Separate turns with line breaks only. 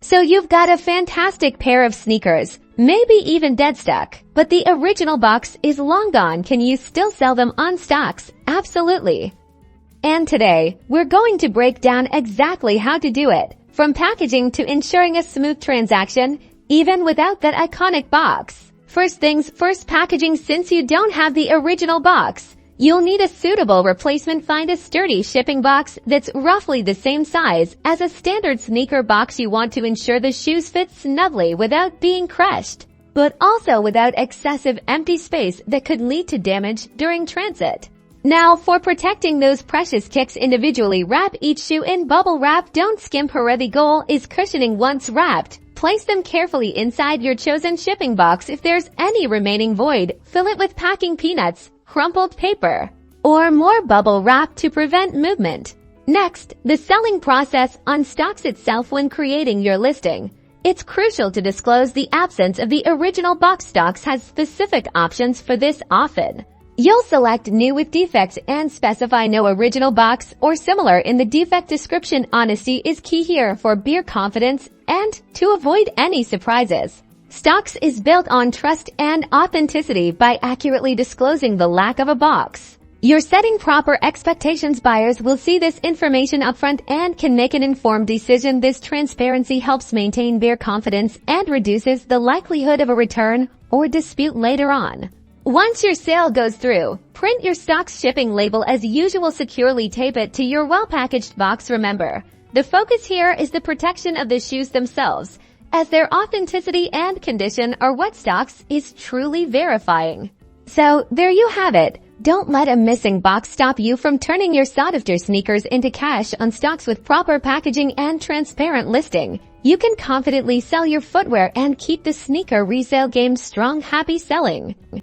So you've got a fantastic pair of sneakers, maybe even dead stock, but the original box is long gone. Can you still sell them on StockX? Absolutely. And today, we're going to break down exactly how to do it, from packaging to ensuring a smooth transaction, even without that iconic box. First things first, packaging. Since you don't have the original box, you'll need a suitable replacement. Find a sturdy shipping box that's roughly the same size as a standard sneaker box. You want to ensure the shoes fit snugly without being crushed, but also without excessive empty space that could lead to damage during transit. Now, for protecting those precious kicks, individually wrap each shoe in bubble wrap. Don't skimp her. The goal is cushioning once wrapped. Place them carefully inside your chosen shipping box. If there's any remaining void, fill it with packing peanuts, crumpled paper, or more bubble wrap to prevent movement. Next, the selling process on StockX itself. When creating your listing, it's crucial to disclose the absence of the original box. StockX has specific options for this. Often, you'll select new with defect and specify no original box or similar in the defect description. Honesty is key here for beer confidence and to avoid any surprises. StockX is built on trust and authenticity by accurately disclosing the lack of a box. You're setting proper expectations. Buyers will see this information upfront and can make an informed decision. This transparency helps maintain beer confidence and reduces the likelihood of a return or dispute later on. Once your sale goes through, print your StockX shipping label as usual. Securely tape it to your well-packaged box. Remember, the focus here is the protection of the shoes themselves, as their authenticity and condition are what StockX is truly verifying. So, there you have it. Don't let a missing box stop you from turning your sought-after sneakers into cash on StockX. With proper packaging and transparent listing, you can confidently sell your footwear and keep the sneaker resale game strong. Happy selling!